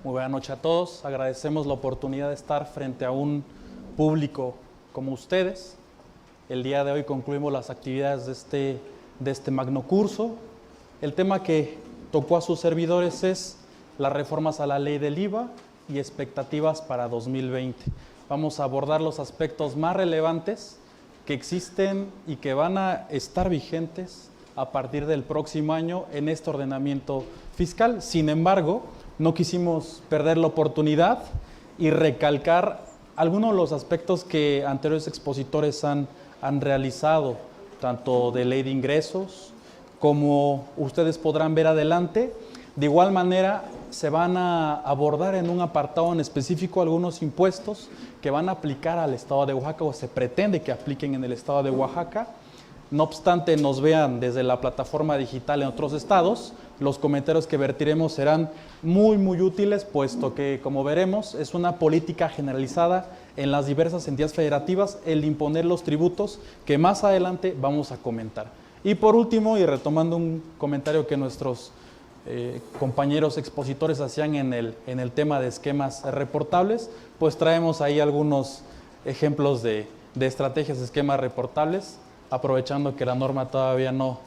Muy buena noche a todos. Agradecemos la oportunidad de estar frente a un público como ustedes. El día de hoy concluimos las actividades de este magno curso. El tema que tocó a sus servidores es las reformas a la ley del IVA y expectativas para 2020. Vamos a abordar los aspectos más relevantes que existen y que van a estar vigentes a partir del próximo año en este ordenamiento fiscal. Sin embargo, no quisimos perder la oportunidad y recalcar algunos de los aspectos que anteriores expositores han realizado, tanto de ley de ingresos como ustedes podrán ver adelante. De igual manera, se van a abordar en un apartado en específico algunos impuestos que van a aplicar al Estado de Oaxaca o se pretende que apliquen en el Estado de Oaxaca. No obstante, nos vean desde la plataforma digital en otros estados, los comentarios que vertiremos serán muy útiles, puesto que, como veremos, es una política generalizada en las diversas entidades federativas el imponer los tributos que más adelante vamos a comentar. Y por último, y retomando un comentario que nuestros compañeros expositores hacían en el tema de esquemas reportables, pues traemos ahí algunos ejemplos de estrategias de esquemas reportables, aprovechando que la norma todavía no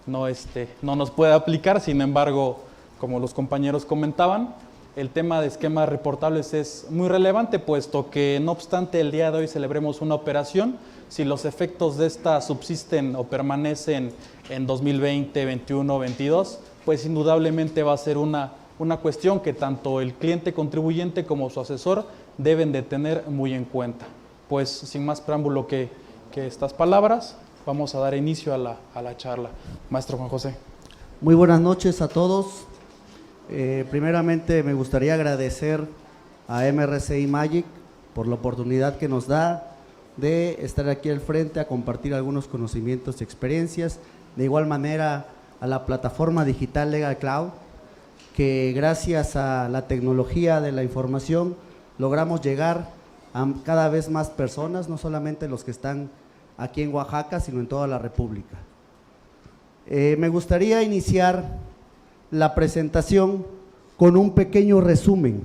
nos puede aplicar. Sin embargo, como los compañeros comentaban, el tema de esquemas reportables es muy relevante, puesto que no obstante el día de hoy celebremos una operación, si los efectos de esta subsisten o permanecen en 2020, 21, 22, pues indudablemente va a ser una cuestión que tanto el cliente contribuyente como su asesor deben de tener muy en cuenta. Pues sin más preámbulo que estas palabras, vamos a dar inicio a la charla. Maestro Juan José. Muy buenas noches a todos. Primeramente me gustaría agradecer a MRCI Magic por la oportunidad que nos da de estar aquí al frente a compartir algunos conocimientos y experiencias. De igual manera a la plataforma digital Legal Cloud, que gracias a la tecnología de la información logramos llegar a cada vez más personas, no solamente los que están aquí en Oaxaca, sino en toda la República. Me gustaría iniciar la presentación con un pequeño resumen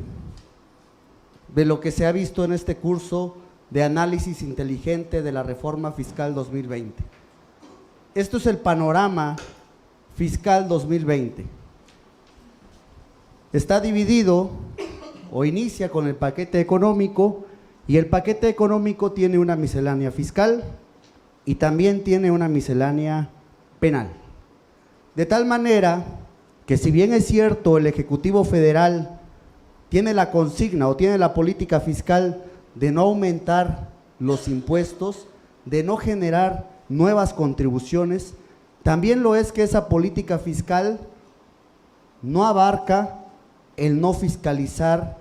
de lo que se ha visto en este curso de análisis inteligente de la reforma fiscal 2020. Esto es el panorama fiscal 2020. Está dividido o inicia con el paquete económico, y el paquete económico tiene una miscelánea fiscal y también tiene una miscelánea penal. De tal manera que, si bien es cierto, el Ejecutivo Federal tiene la consigna o tiene la política fiscal de no aumentar los impuestos, de no generar nuevas contribuciones, también lo es que esa política fiscal no abarca el no fiscalizar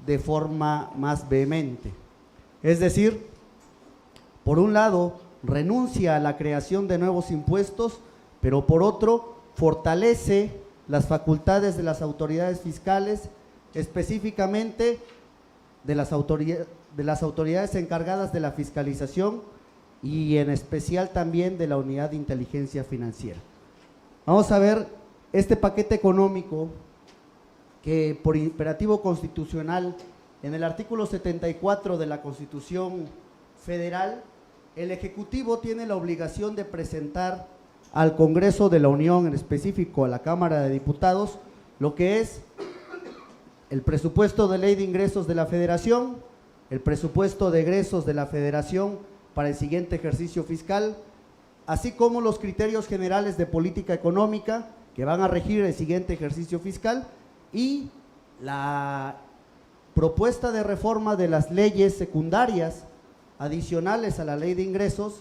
de forma más vehemente. Es decir, por un lado, renuncia a la creación de nuevos impuestos, pero por otro, fortalece las facultades de las autoridades fiscales, específicamente de las autoridades encargadas de la fiscalización y en especial también de la Unidad de Inteligencia Financiera. Vamos a ver este paquete económico que, por imperativo constitucional, en el artículo 74 de la Constitución Federal, el Ejecutivo tiene la obligación de presentar al Congreso de la Unión, en específico a la Cámara de Diputados, lo que es el presupuesto de ley de ingresos de la Federación, el presupuesto de egresos de la Federación para el siguiente ejercicio fiscal, así como los criterios generales de política económica que van a regir el siguiente ejercicio fiscal, y la propuesta de reforma de las leyes secundarias adicionales a la ley de ingresos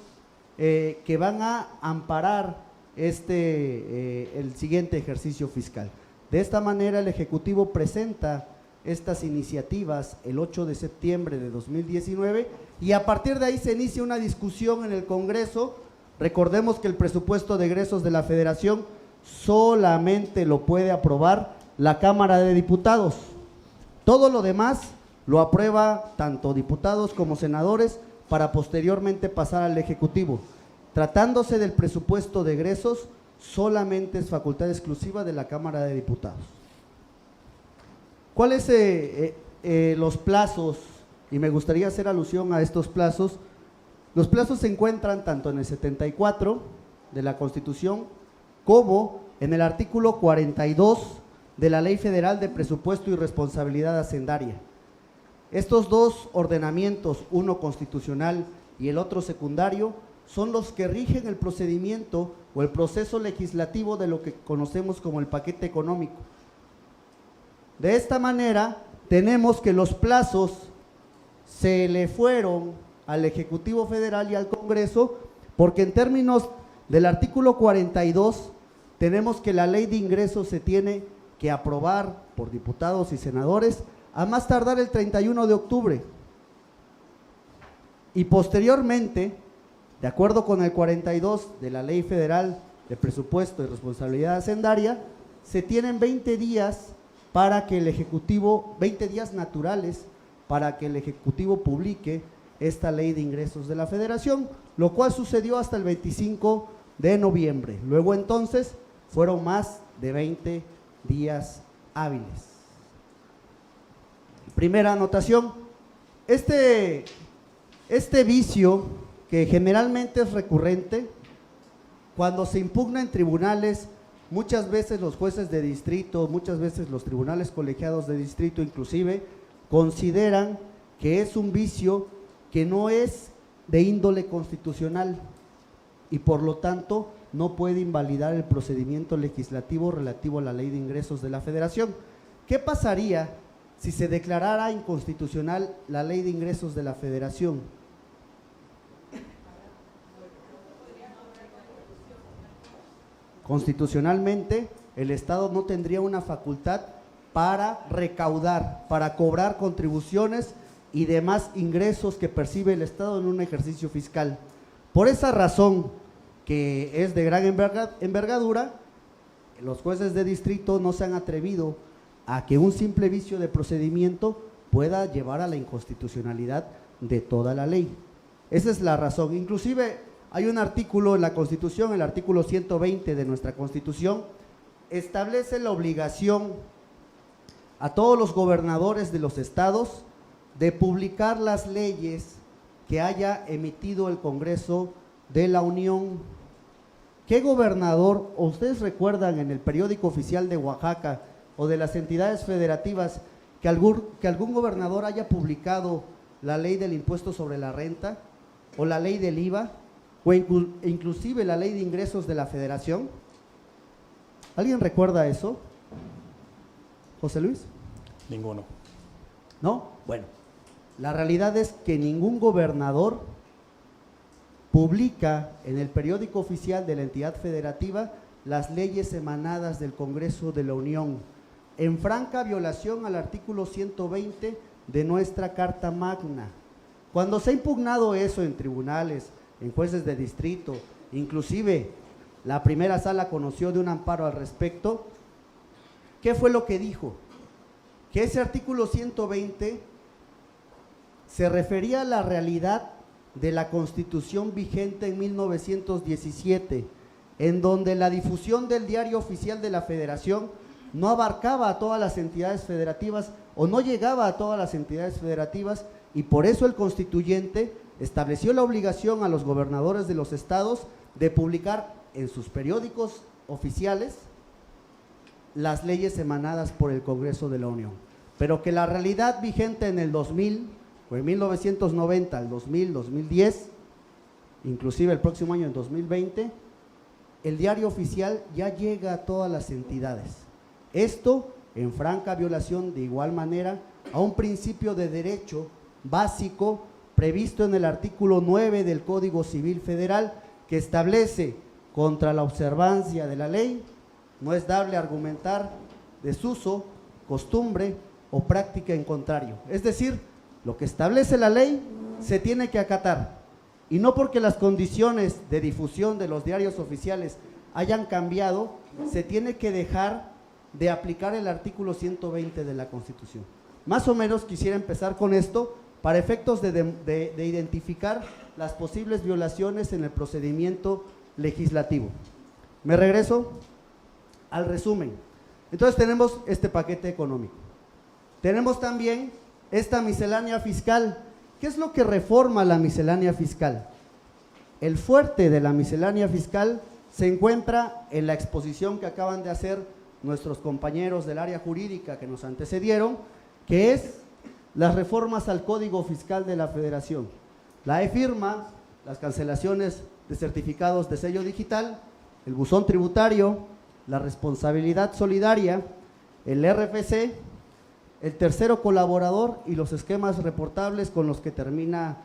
que van a amparar el siguiente ejercicio fiscal. De esta manera, el Ejecutivo presenta estas iniciativas el 8 de septiembre de 2019 y a partir de ahí se inicia una discusión en el Congreso. Recordemos que el presupuesto de egresos de la Federación solamente lo puede aprobar la Cámara de Diputados. Todo lo demás lo aprueba tanto diputados como senadores para posteriormente pasar al Ejecutivo. Tratándose del presupuesto de egresos, solamente es facultad exclusiva de la Cámara de Diputados. ¿Cuáles los plazos? Y me gustaría hacer alusión a estos plazos. Los plazos se encuentran tanto en el 74 de la Constitución como en el artículo 42 de la Ley Federal de Presupuesto y Responsabilidad Hacendaria. Estos dos ordenamientos, uno constitucional y el otro secundario, son los que rigen el procedimiento o el proceso legislativo de lo que conocemos como el paquete económico. De esta manera, tenemos que los plazos se le fueron al Ejecutivo Federal y al Congreso, porque en términos del artículo 42, tenemos que la ley de ingresos se tiene que aprobar por diputados y senadores a más tardar el 31 de octubre. Y posteriormente, de acuerdo con el 42 de la Ley Federal de Presupuesto y Responsabilidad Hacendaria, se tienen 20 días para que el Ejecutivo, 20 días naturales, para que el Ejecutivo publique esta Ley de Ingresos de la Federación, lo cual sucedió hasta el 25 de noviembre. Luego entonces fueron más de 20 días hábiles. Primera anotación, este vicio que generalmente es recurrente, cuando se impugna en tribunales, muchas veces los jueces de distrito, muchas veces los tribunales colegiados de distrito inclusive, consideran que es un vicio que no es de índole constitucional y por lo tanto no puede invalidar el procedimiento legislativo relativo a la Ley de Ingresos de la Federación. ¿Qué pasaría si se declarara inconstitucional la Ley de Ingresos de la Federación? Constitucionalmente, el Estado no tendría una facultad para recaudar, para cobrar contribuciones y demás ingresos que percibe el Estado en un ejercicio fiscal. Por esa razón, que es de gran envergadura, los jueces de distrito no se han atrevido a que un simple vicio de procedimiento pueda llevar a la inconstitucionalidad de toda la ley. Esa es la razón. Inclusive hay un artículo en la Constitución, el artículo 120 de nuestra Constitución, establece la obligación a todos los gobernadores de los estados de publicar las leyes que haya emitido el Congreso de la Unión. ¿Qué gobernador, o ustedes recuerdan en el periódico oficial de Oaxaca o de las entidades federativas que algún gobernador haya publicado la ley del impuesto sobre la renta o la ley del IVA o inclusive la ley de ingresos de la Federación? ¿Alguien recuerda eso? ¿José Luis? Ninguno. ¿No? Bueno, la realidad es que ningún gobernador publica en el periódico oficial de la entidad federativa las leyes emanadas del Congreso de la Unión, en franca violación al artículo 120 de nuestra Carta Magna. Cuando se ha impugnado eso en tribunales, en jueces de distrito, inclusive la primera sala conoció de un amparo al respecto, ¿qué fue lo que dijo? Que ese artículo 120 se refería a la realidad de la Constitución vigente en 1917, en donde la difusión del Diario Oficial de la Federación no abarcaba a todas las entidades federativas o no llegaba a todas las entidades federativas, y por eso el constituyente estableció la obligación a los gobernadores de los estados de publicar en sus periódicos oficiales las leyes emanadas por el Congreso de la Unión, pero que la realidad vigente en el 2000 o en 1990, al 2000, 2010, inclusive el próximo año en 2020, el diario oficial ya llega a todas las entidades. Esto en franca violación de igual manera a un principio de derecho básico previsto en el artículo 9 del Código Civil Federal, que establece: contra la observancia de la ley no es dable argumentar desuso, costumbre o práctica en contrario. Es decir, lo que establece la ley se tiene que acatar, y no porque las condiciones de difusión de los diarios oficiales hayan cambiado, se tiene que dejar de aplicar el artículo 120 de la Constitución. Más o menos quisiera empezar con esto para efectos de identificar las posibles violaciones en el procedimiento legislativo. Me regreso al resumen. Entonces tenemos este paquete económico. Tenemos también esta miscelánea fiscal. ¿Qué es lo que reforma la miscelánea fiscal? El fuerte de la miscelánea fiscal se encuentra en la exposición que acaban de hacer nuestros compañeros del área jurídica que nos antecedieron, que es las reformas al Código Fiscal de la Federación, la e-firma, las cancelaciones de certificados de sello digital, el buzón tributario, la responsabilidad solidaria, el RFC, el tercero colaborador y los esquemas reportables con los que terminó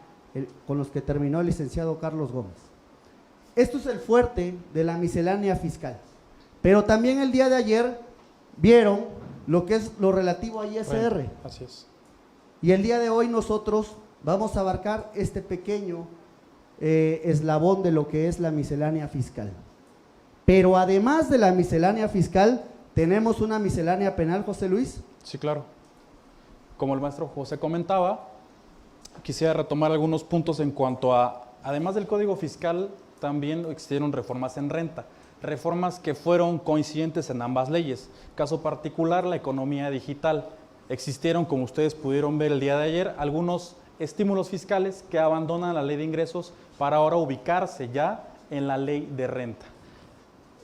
el licenciado Carlos Gómez. Esto es el fuerte de la miscelánea fiscal. Pero también el día de ayer vieron lo que es lo relativo a ISR. Bueno, así es. Y el día de hoy nosotros vamos a abarcar este pequeño eslabón de lo que es la miscelánea fiscal. Pero además de la miscelánea fiscal, tenemos una miscelánea penal, José Luis. Sí, claro. Como el maestro José comentaba, quisiera retomar algunos puntos en cuanto a, además del Código Fiscal, también existieron reformas en renta, reformas que fueron coincidentes en ambas leyes. Caso particular, la economía digital. Existieron, como ustedes pudieron ver el día de ayer, algunos estímulos fiscales que abandonan la ley de ingresos para ahora ubicarse ya en la ley de renta.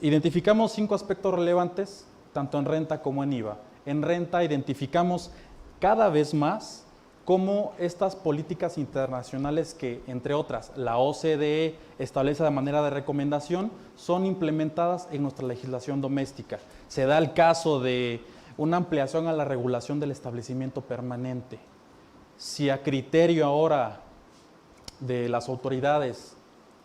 Identificamos 5 aspectos relevantes, tanto en renta como en IVA. En renta identificamos cada vez más cómo estas políticas internacionales que, entre otras, la OCDE establece de manera de recomendación, son implementadas en nuestra legislación doméstica. Se da el caso de una ampliación a la regulación del establecimiento permanente. Si a criterio ahora de las autoridades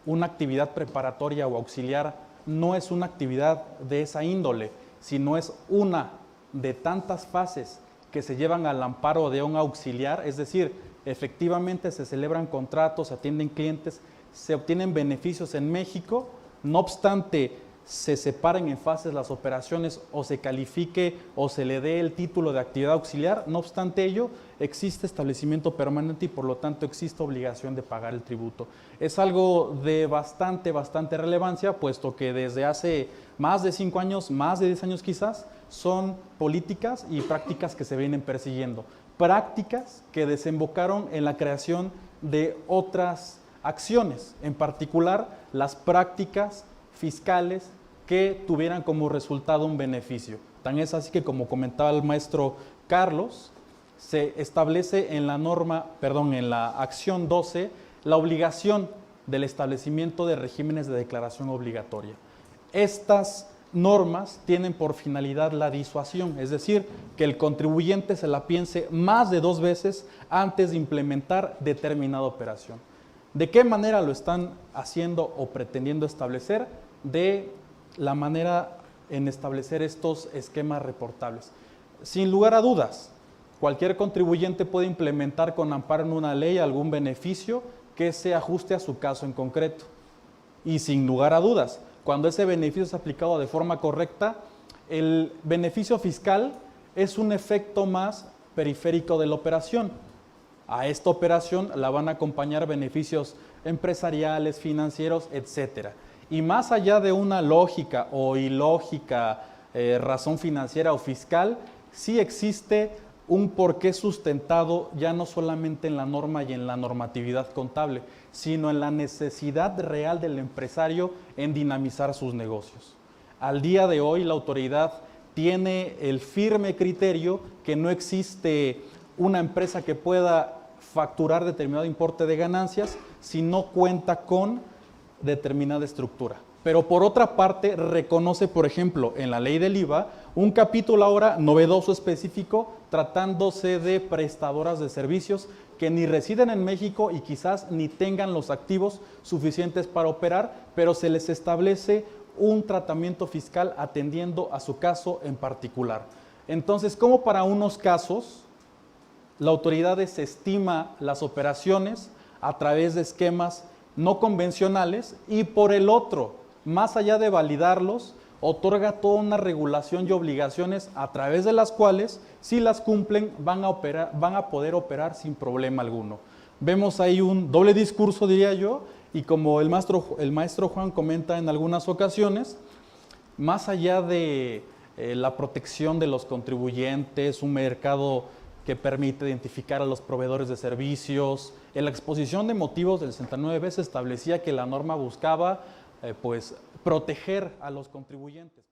una actividad preparatoria o auxiliar no es una actividad de esa índole, sino es una de tantas fases que se llevan al amparo de un auxiliar, es decir, efectivamente se celebran contratos, se atienden clientes, se obtienen beneficios en México, no obstante se separen en fases las operaciones o se califique o se le dé el título de actividad auxiliar, no obstante ello, existe establecimiento permanente y por lo tanto existe obligación de pagar el tributo. Es algo de bastante relevancia, puesto que desde hace más de 5 años, más de 10 años quizás, son políticas y prácticas que se vienen persiguiendo. Prácticas que desembocaron en la creación de otras acciones, en particular las prácticas fiscales que tuvieran como resultado un beneficio. Tan es así que, como comentaba el maestro Carlos, se establece en la en la acción 12, la obligación del establecimiento de regímenes de declaración obligatoria. Estas normas tienen por finalidad la disuasión, es decir, que el contribuyente se la piense más de 2 veces antes de implementar determinada operación. ¿De qué manera lo están haciendo o pretendiendo establecer? De la manera en establecer estos esquemas reportables. Sin lugar a dudas, cualquier contribuyente puede implementar con amparo en una ley algún beneficio que se ajuste a su caso en concreto. Y sin lugar a dudas, cuando ese beneficio es aplicado de forma correcta, el beneficio fiscal es un efecto más periférico de la operación. A esta operación la van a acompañar beneficios empresariales, financieros, etcétera. Y más allá de una lógica o ilógica razón financiera o fiscal, sí existe un porqué sustentado ya no solamente en la norma y en la normatividad contable, sino en la necesidad real del empresario en dinamizar sus negocios. Al día de hoy la autoridad tiene el firme criterio que no existe una empresa que pueda facturar determinado importe de ganancias si no cuenta con determinada estructura. Pero por otra parte reconoce, por ejemplo, en la ley del IVA, un capítulo ahora novedoso específico tratándose de prestadoras de servicios que ni residen en México y quizás ni tengan los activos suficientes para operar, pero se les establece un tratamiento fiscal atendiendo a su caso en particular. Entonces, como para unos casos, la autoridad desestima las operaciones a través de esquemas no convencionales y por el otro, más allá de validarlos, otorga toda una regulación y obligaciones a través de las cuales, si las cumplen, van a poder operar sin problema alguno. Vemos ahí un doble discurso, diría yo, y como el maestro Juan comenta en algunas ocasiones, más allá de la protección de los contribuyentes, un mercado que permite identificar a los proveedores de servicios. En la exposición de motivos del 69 se establecía que la norma buscaba pues, proteger a los contribuyentes.